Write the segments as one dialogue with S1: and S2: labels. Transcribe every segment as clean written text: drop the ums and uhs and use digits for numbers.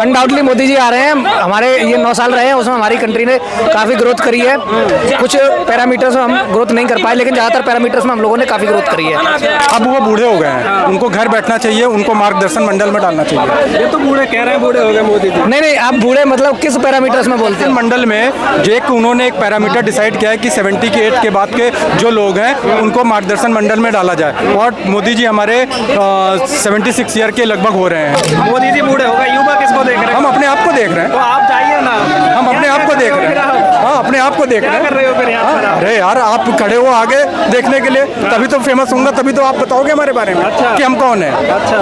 S1: Undoubtedly Modi ji आ रहे हैं। हमारे ये 9 साल रहे हैं, उसमें हमारी कंट्री ने काफ़ी ग्रोथ करी है। कुछ पैरामीटर्स में हम ग्रोथ नहीं कर पाए, लेकिन ज़्यादातर पैरामीटर्स में हम लोगों ने काफ़ी ग्रोथ करी है।
S2: अब वो बूढ़े हो गए हैं, उनको घर बैठना चाहिए, उनको मार्गदर्शन मंडल में डालना चाहिए।
S3: ये तो बूढ़े कह रहे हैं, बूढ़े हो गए मोदी जी।
S1: नहीं, आप बूढ़े मतलब किस पैरामीटर्स में बोलते हैं?
S2: मंडल में उन्होंने एक पैरामीटर डिसाइड किया है कि 70 की एज के बाद के जो लोग हैं उनको मार्गदर्शन मंडल में डाला जाए, और मोदी जी हमारे 76 ईयर के लगभग हो रहे हैं।
S3: मोदी जी बूढ़े हो गए, युवा किसको देख रहे हैं?
S2: हम अपने आप को देख रहे हैं।
S3: तो आप जाइए ना।
S2: हम अपने आप को देख रहे हैं। हाँ, अपने आप को देख रहे हैं।
S3: क्या कर रहे हो फिर यहाँ पर?
S2: अरे यार, आप खड़े हो आगे देखने के लिए, तभी तो फेमस होऊंगा, तभी तो आप बताओगे हमारे बारे में कि हम कौन है।
S3: अच्छा,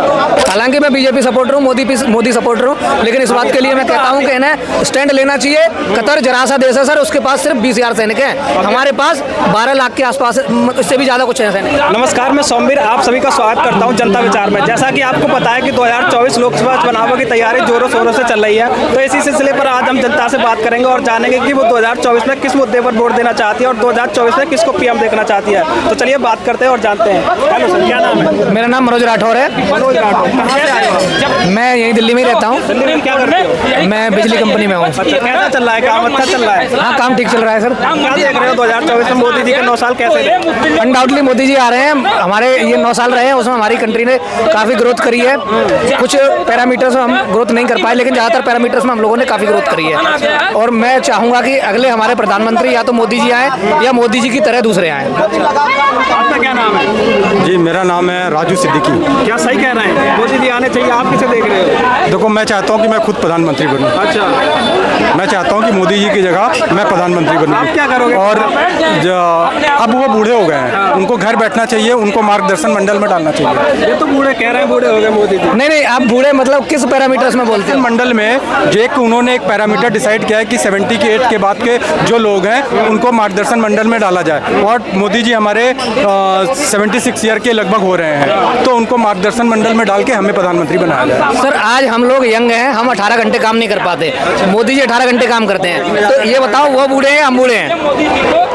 S1: हालांकि मैं बीजेपी सपोर्टर हूँ, मोदी सपोर्टर हूँ, लेकिन इस बात के लिए मैं कहता हूँ कि इन्हें स्टैंड लेना चाहिए। कतर जरा सा देश है सर, उसके पास सिर्फ 20,000 सैनिक हैं, हमारे पास 12 लाख के आसपास, इससे भी ज़्यादा कुछ है सैनिक।
S3: नमस्कार, मैं सोमवीर आप सभी का स्वागत करता हूं जनता विचार में। जैसा कि आपको पता है कि 2024 लोकसभा चुनावों की तैयारी जोरों शोरों से चल रही है, तो इसी सिलसिले पर आज हम जनता से बात करेंगे और जानेंगे कि वो 2024 में किस मुद्दे पर वोट देना चाहती है और 2024 में किसको पीएम देखना चाहती है। तो चलिए बात करते हैं और जानते हैं। हेलो सर, क्या नाम है?
S1: मेरा नाम मनोज राठौर है।
S3: मनोज राठौर, कहाँ से आए हो?
S1: मैं यहीं दिल्ली में ही रहता हूँ।
S3: दिल्ली में क्या करते हो?
S1: मैं बिजली कंपनी में हूँ।
S3: अच्छा, कैसा चल रहा है काम? अच्छा चल रहा है?
S1: हाँ, काम ठीक चल रहा है सर।
S3: क्या देख रहे हो 2024 में मोदी जी के 9 साल कैसे रहे?
S1: अनडाउटली मोदी जी आ रहे हैं। हमारे ये 9 साल रहे हैं, उसमें हमारी कंट्री ने काफ़ी ग्रोथ करी है। कुछ पैरामीटर्स में हम ग्रोथ नहीं कर पाए, लेकिन ज़्यादातर पैरामीटर्स में हम लोगों ने काफ़ी ग्रोथ करी है। और मैं चाहूँगा कि अगले हमारे प्रधानमंत्री या तो मोदी जी आए या मोदी जी की तरह दूसरे आए।
S3: आपका क्या नाम है?
S2: जी, मेरा नाम है राजू सिद्दीकी।
S3: क्या सही कह रहे हैं, मोदी जी आने चाहिए? आप किसे देख रहे हो?
S2: देखो, मैं चाहता हूँ कि मैं खुद प्रधानमंत्री बनूँ।
S3: अच्छा,
S2: मैं चाहता हूँ कि मोदी जी की जगह मैं प्रधानमंत्री बनूँ।
S3: आप क्या करोगे?
S2: और अब वो बूढ़े हो गए हैं, उनको घर बैठना चाहिए, उनको मार्गदर्शन मंडल में डालना चाहिए।
S3: ये तो बूढ़े कह रहे हैं, बूढ़े हो गए मोदी जी।
S1: नहीं, आप बूढ़े मतलब किस पैरामीटर्स में बोलते हैं?
S2: मंडल में उन्होंने एक पैरामीटर डिसाइड किया है कि 70 की एज के बाद के जो लोग हैं उनको मार्गदर्शन मंडल में डाला जाए, और मोदी जी हमारे 76 ईयर के लगभग हो रहे हैं, तो उनको मार्गदर्शन मंडल में डाल के हमें प्रधानमंत्री बनाया जाए।
S1: सर, आज हम लोग यंग हैं, हम 18 घंटे काम नहीं कर पाते। मोदी जी 18 घंटे काम करते हैं, तो ये बताओ वो बूढ़े हैं हम बूढ़े हैं?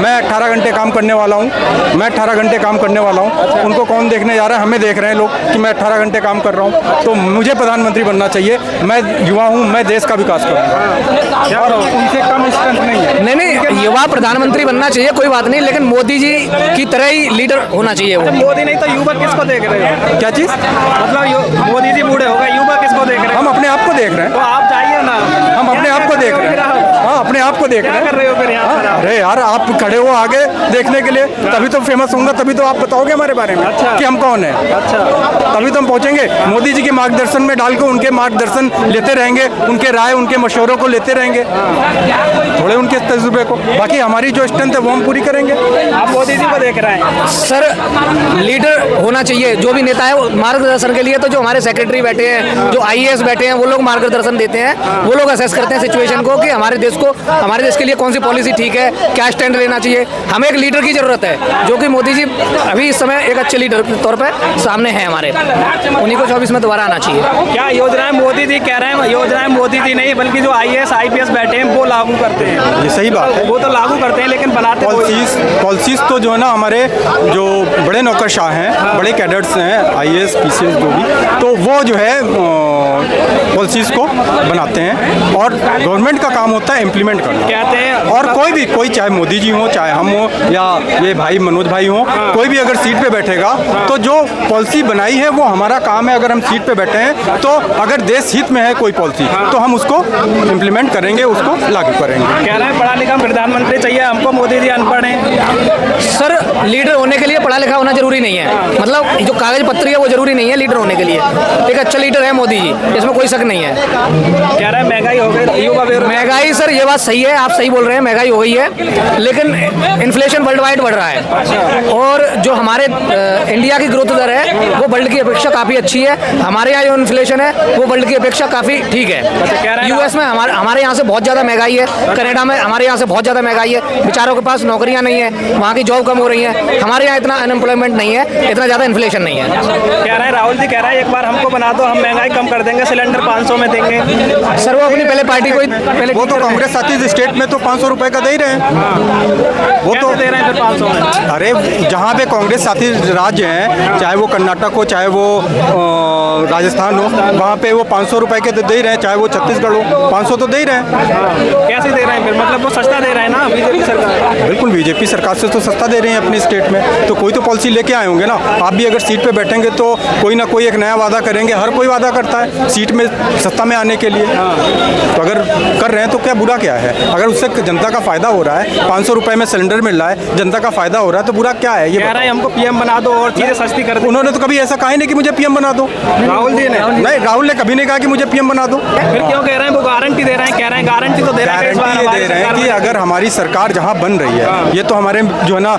S2: मैं 18 घंटे काम करने वाला हूँ। मैं 18 घंटे काम करने वाला हूँ। उनको कौन देखने जा रहा है? हमें देख रहे हैं लोग कि मैं 18 घंटे काम कर रहा हूँ, तो मुझे प्रधानमंत्री बनना चाहिए। मैं युवा हूँ, मैं देश का विकास करूँगा, और उनसे कम स्ट्रेंथ नहीं है।
S1: नहीं, युवा प्रधानमंत्री बनना चाहिए, कोई बात नहीं, लेकिन मोदी जी की तरह ही लीडर होना चाहिए वो।
S3: मोदी नहीं तो युवा किसको देख रहे हो?
S2: क्या चीज़?
S3: मतलब मोदी जी बूढ़े हो गए, युवा किसको देख रहे हो?
S2: हम अपने आप को देख रहे हैं।
S3: तो आप जाइए ना।
S2: हम अपने आप को देख रहे हैं। हाँ, अपने आप को देख रहे
S3: क्या
S2: हैं।
S3: कर रहे हो फिर यहाँ पर?
S2: अरे यार, आप खड़े हो आगे देखने के लिए, तभी तो फेमस होऊंगा, तभी तो आप बताओगे हमारे बारे में कि हम कौन है।
S3: अच्छा,
S2: तभी तो हम पहुंचेंगे। मोदी जी के मार्गदर्शन में डाल के उनके मार्गदर्शन लेते रहेंगे, उनके राय, उनके मशवरों को लेते रहेंगे, थोड़े उनके तजुर्बे को। बाकी हमारी जो स्ट्रेंथ है वो हम पूरी करेंगे।
S3: आप मोदी जी को देख रहे हैं?
S1: सर, लीडर होना चाहिए, जो भी नेता है वो मार्गदर्शन के लिए। तो जो हमारे सेक्रेटरी बैठे हैं, जो IAS बैठे हैं, वो लोग मार्गदर्शन देते हैं, वो लोग असेस करते हैं सिचुएशन को कि हमारे देश के लिए कौन सी पॉलिसी ठीक है, क्या स्टैंड लेना चाहिए। हमें एक लीडर की जरूरत है, जो कि मोदी जी अभी इस समय एक अच्छे लीडर के तौर पर सामने हैं हमारे। उन्हीं को 24 में दोबारा आना चाहिए।
S3: क्या योजनाएं मोदी जी कह रहे हैं? योजनाएं मोदी जी नहीं, बल्कि जो IAS IPS बैठे हैं वो लागू करते हैं।
S2: ये सही बात है।
S3: वो तो लागू करते हैं, लेकिन बनाते
S2: पॉलिसीज तो जो है ना, हमारे जो बड़े नौकरशाह हैं, बड़े कैडर्स हैं, IAS PCS जो भी, तो वो जो है पॉलिसीज को बनाते हैं, और गवर्नमेंट का काम होता है इम्प्लीमेंट करना।
S3: कहते हैं,
S2: और कोई चाहे मोदी जी हो, चाहे हम हो, या ये भाई मनोज भाई हो, कोई भी अगर सीट पे बैठेगा तो जो पॉलिसी बनाई है वो हमारा काम है। अगर हम सीट पे बैठे हैं तो अगर देश हित में है कोई पॉलिसी, तो हम उसको इम्प्लीमेंट करेंगे, उसको लागू करेंगे।
S3: कह रहे हैं पढ़ा लिखा प्रधानमंत्री चाहिए हमको, मोदी जी अनपढ़ हैं।
S1: सर, लीडर होने के लिए पढ़ा लिखा होना जरूरी नहीं है, मतलब जो कागज पत्र है वो जरूरी नहीं है लीडर होने के लिए। एक अच्छा लीडर है मोदी जी, इसमें कोई शक नहीं है।
S3: कह रहे हैं महंगाई हो गई, युवा
S1: महंगाई, सर ये बात सही है, आप सही बोल रहे हैं, महंगाई हो गई है, लेकिन इन्फ्लेशन वर्ल्ड वाइड बढ़ रहा है। और जो हमारे इंडिया की ग्रोथ दर है वो वर्ल्ड की अपेक्षा काफ़ी अच्छी है। हमारे यहाँ जो इन्फ्लेशन है वो वर्ल्ड की अपेक्षा काफ़ी ठीक है। US में हमारे यहाँ से बहुत ज़्यादा महंगाई है, कनाडा में हमारे यहाँ से बहुत ज़्यादा महंगाई है, बेचारों के पास नौकरियाँ नहीं है, वहाँ की जॉब कम हो रही है। हमारे यहाँ इतना अनएम्प्लॉयमेंट नहीं है, इतना ज़्यादा इन्फ्लेशन नहीं है।
S3: कह रहे हैं राहुल जी कह रहे हैं एक बार हमको बना दो, हम महंगाई कम कर देंगे, सिलेंडर 500 में देंगे।
S1: सर, वो अपनी पहले पहले पार्टी को पहले
S2: वो तो कांग्रेस साथी स्टेट में तो 500 रुपए का दे ही रहे हैं। वो तो
S3: दे रहे हैं फिर 500 में।
S2: अरे जहाँ पे कांग्रेस साथी राज्य हैं, चाहे वो कर्नाटक हो, चाहे वो राजस्थान हो, वहाँ पे वो 500 रुपए के तो दे ही रहे हैं, चाहे वो छत्तीसगढ़ हो 500 तो दे ही रहे हैं।
S3: कैसे दे रहे हैं फिर, मतलब वो सस्ता दे रहे हैं ना बीजेपी सरकार?
S2: बिल्कुल, बीजेपी सरकार से तो सस्ता दे रहे हैं अपने स्टेट में, तो कोई तो पॉलिसी लेके आए होंगे ना। आप भी अगर सीट पे बैठेंगे तो कोई ना कोई एक नया वादा करेंगे, हर कोई वादा करता है सीट में सत्ता में आने के लिए। तो अगर कर रहे हैं तो क्या बुरा क्या है? अगर उससे जनता का फायदा हो रहा है, 500 रुपए में सिलेंडर मिल रहा है, जनता का फायदा हो रहा है, तो बुरा क्या है? ये
S3: कह रहे हैं हमको पीएम बना दो और चीजें सस्ती कर दो।
S2: उन्होंने तो कभी ऐसा कहा ही नहीं कि मुझे पीएम बना दो।
S3: राहुल जी ने
S2: नहीं, राहुल ने कभी नहीं कहा कि मुझे पीएम बना दो।
S3: फिर क्यों कह रहे हैं वो गारंटी दे रहे हैं? कह रहे हैं गारंटी तो दे रहे हैं, इस बार
S2: गारंटी ये
S3: हमारी
S2: दे रहे हैं
S3: सरकार
S2: कि
S3: बनेगी।
S2: अगर हमारी सरकार जहां बन रही है, ये तो हमारे जो है ना,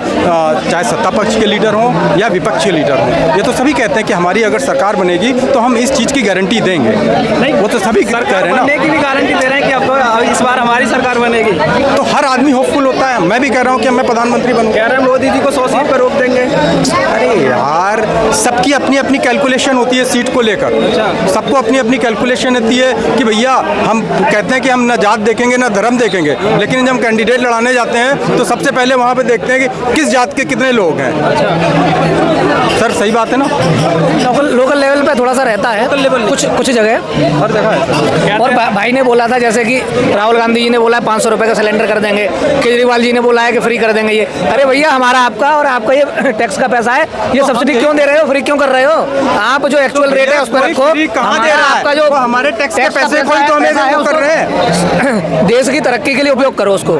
S2: चाहे सत्ता पक्ष के लीडर हों या विपक्ष के लीडर हों, ये तो सभी कहते हैं कि हमारी अगर सरकार बनेगी तो हम इस चीज़ की गारंटी देंगे।
S3: नहीं,
S2: वो तो सभी कह रहे हैं
S3: बनने
S2: ना।
S3: की भी गारंटी दे रहे हैं कि अब इस बार हमारी सरकार बनेगी।
S2: तो हर आदमी होपफुल होता है। मैं भी कह रहा हूँ कि मैं प्रधानमंत्री बनूँ।
S3: कह रहे हैं मोदी जी को 100 सीट पर रोक देंगे।
S2: अरे यार, सबकी अपनी अपनी कैलकुलेशन होती है सीट को लेकर। सबको अपनी अपनी कैलकुलेशन होती है कि भैया हम कहते हैं कि हम ना जात देखेंगे ना धर्म देखेंगे, लेकिन जब हम कैंडिडेट लड़ाने जाते हैं तो सबसे पहले वहाँ पे देखते हैं कि किस जात के कितने लोग हैं। सर सही बात है ना।
S1: लोकल लेवल पे थोड़ा सा रहता है, कुछ जगह
S2: हर जगह है।
S1: और भाई ने बोला था जैसे कि राहुल गांधी जी ने बोला है 500 रुपए का सिलेंडर कर देंगे, केजरीवाल जी ने बोला है कि फ्री कर देंगे ये। अरे भैया, हमारा आपका और आपका ये टैक्स का पैसा है, ये सब्सिडी क्यों दे रहे हो, फ्री क्यों कर रहे हो? आप जो एक्चुअल रेट है उस पर रखो।
S2: कहाँ दे रहा है?
S1: आपका जो
S2: हमारे टैक्स के पैसे कोई तो हमें वो कर रहे हैं।
S1: देश की तरक्की के लिए उपयोग करो उसको,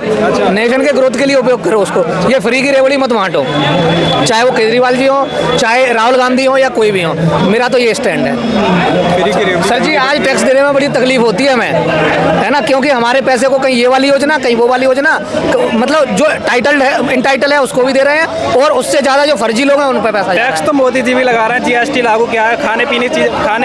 S1: नेशन के ग्रोथ के लिए उपयोग करो उसको। ये फ्री की रेवड़ी मत बांटो, चाहे वो केजरीवाल जी हो, चाहे राहुल गांधी हो या कोई भी हो। मेरा तो ये स्टैंड है। सर जी, आज टैक्स देने में बड़ी तकलीफ होती है हमें, है ना, क्योंकि हमारे पैसे को कहीं ये वाली योजना, कहीं वो वाली योजना, मतलब जो टाइटल है, इंटाइटल है उसको भी दे रहे हैं, और उससे ज़्यादा जो फर्जी लोग हैं उन पर पैसा।
S3: टैक्स तो मोदी जी भी लगा रहे हैं, जीएसटी लागू किया है, खाने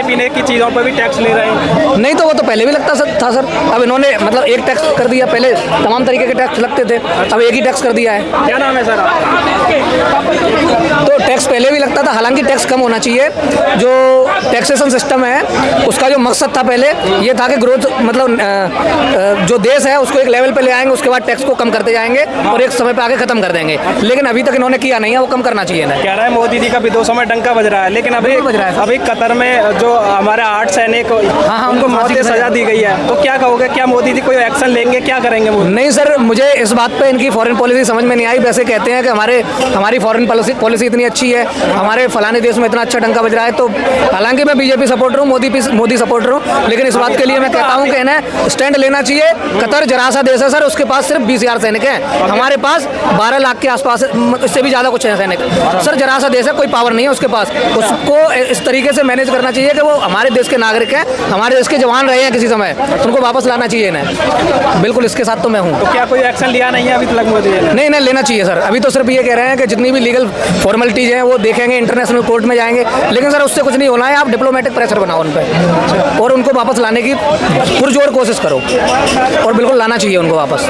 S3: पीने की चीज़ों पर भी टैक्स ले रहे हैं।
S1: नहीं तो वो तो पहले भी लगता था सर। अब इन्होंने मतलब एक टैक्स कर दिया, पहले तमाम तरीके के टैक्स लगते थे, अब एक ही टैक्स कर दिया है।
S3: क्या नाम है सर आपका?
S1: तो टैक्स पहले भी लगता था, हालांकि टैक्स कम होना चाहिए। जो टैक्सेशन सिस्टम है उसका जो मकसद था पहले ये था कि ग्रोथ, मतलब जो देश है उसको एक लेवल पे ले आएंगे, उसके बाद टैक्स को कम करते जाएंगे और एक समय पे आके खत्म कर देंगे। लेकिन अभी तक इन्होंने किया नहीं है, वो कम करना चाहिए ना।
S3: कह रहा है मोदी जी का विदेशों में डंका बज रहा है, लेकिन अभी कतर में जो हमारे 8 सैनिक उनको मौत की सजा दी गई है, तो क्या कहोगे? क्या मोदी जी कोई एक्शन लेंगे? क्या करेंगे मोदी?
S1: नहीं सर, मुझे इस बात पे इनकी फॉरेन पॉलिसी समझ में नहीं आई। वैसे कहते हैं कि हमारी फॉरेन पॉलिसी इतनी अच्छी है, हमारे फलाने देश में इतना अच्छा डंका बज रहा है। तो हालांकि मैं बीजेपी सपोर्टर हूँ, मोदी सपोर्टर हूँ, लेकिन इस बात के लिए मैं कहता हूँ कि इन्हें स्टैंड लेना चाहिए। कतर जरा सा देश है सर, उसके पास सिर्फ 20,000 सैनिक हैं, हमारे पास 12 लाख के आसपास, इससे भी ज़्यादा कुछ है सैनिक। सर जरा सा देश है, कोई पावर नहीं है उसके पास। उसको इस तरीके से मैनेज करना चाहिए कि वो हमारे देश के नागरिक हैं, हमारे देश के जवान रहे हैं किसी समय, उनको वापस लाना चाहिए इन्हें। बिल्कुल, इसके साथ तो मैं हूँ।
S3: तो क्या कोई एक्शन लिया नहीं है अभी तक मोदी जी ने?
S1: नहीं लेना चाहिए सर। अभी तो सिर्फ ये कह रहे हैं कि जितनी भी लीगल फॉर्मेलिटीज़ हैं वो देखेंगे, इंटरनेशनल कोर्ट में जाएंगे, लेकिन सर उससे कुछ नहीं होना है। आप डिप्लोमेटिक प्रेशर बनाओ उन पर और उनको वापस लाने की पुरजोर कोशिश करो, और बिल्कुल लाना चाहिए उनको वापस।